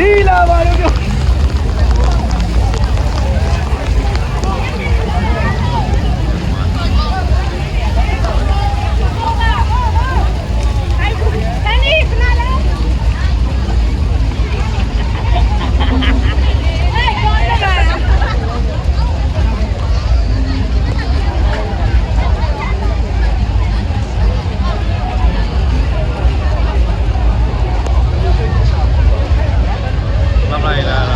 ဒီလာပါလို့ပြော来来。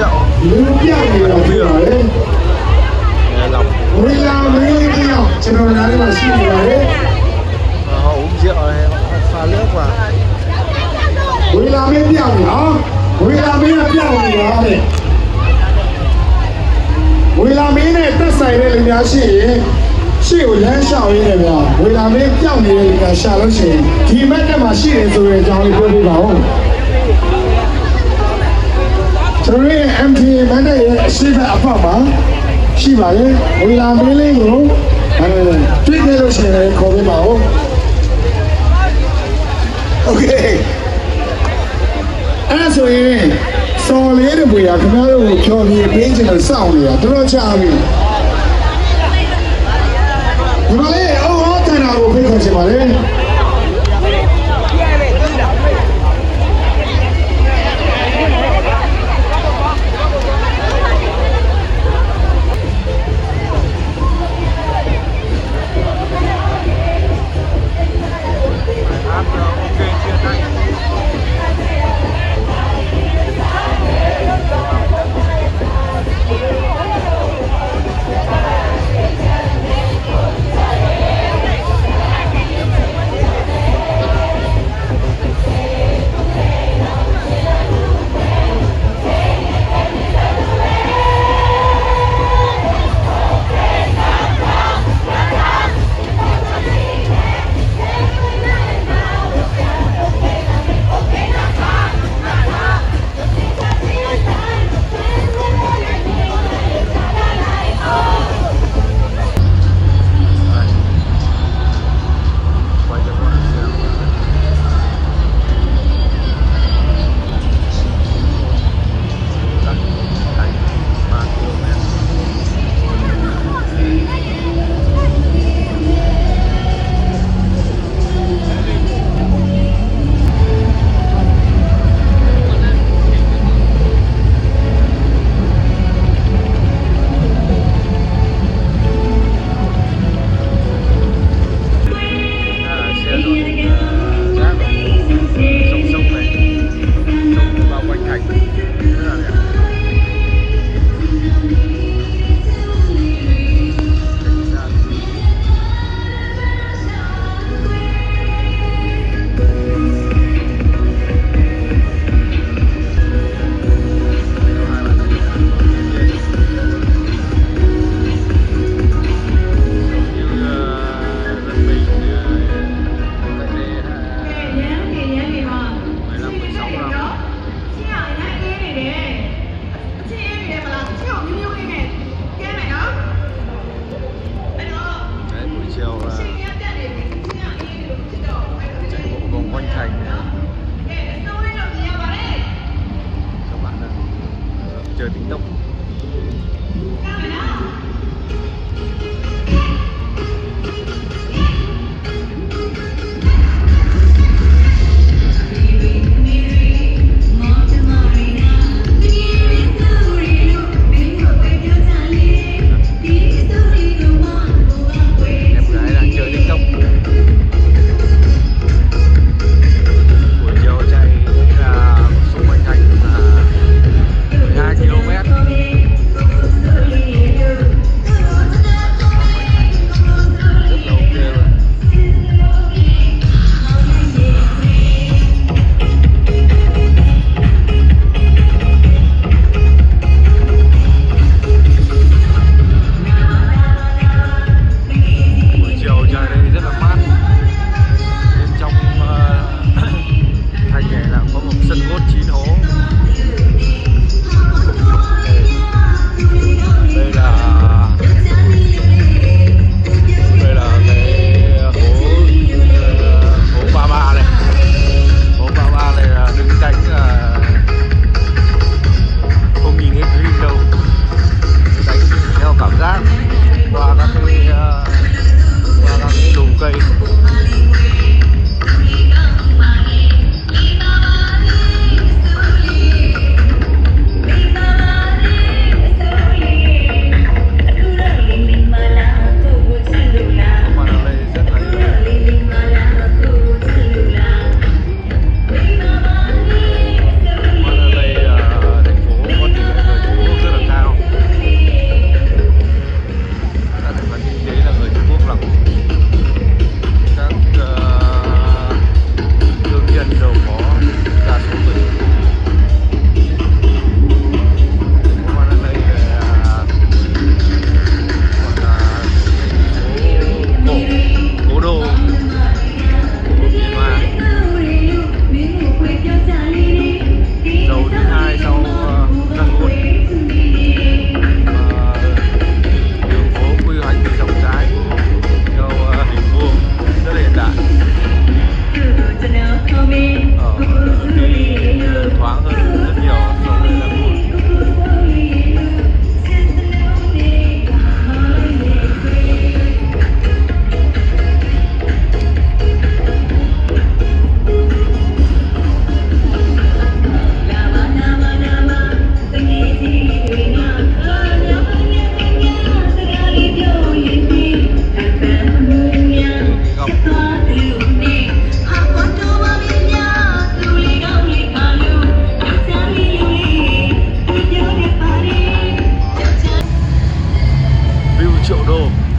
triệu. Lưu piao thì là gì đấy? Lòng. Ôi là mấy piao, cho nó nói là gì đấy? Họ uống rượu này, họ pha nước vào. Ôi là mấy piao thì đó. Ôi là mấy piao thì đó này. Ôi là mấy này tất xảy đây là nhà sĩ. Sĩ của lãnh đạo như này mà. Ôi là mấy piao thì là sao nó sĩ. Thì mấy cái mà sĩ này rồi cho nó đi vào. Cho nên em thì mấy này sĩ phải áp mà. Sĩ bảo đấy. Ôi là mấy lên rồi. Tuyết này nó sĩ này có cái bảo. Ok. Anh số này, số này là bây giờ chúng ta đều cho đi bên trên là sao này, tôi nói cho anh. Nhưng mà đấy, ông thay nào cũng phải có gì mà đấy. Chờ tính tốc. 手都。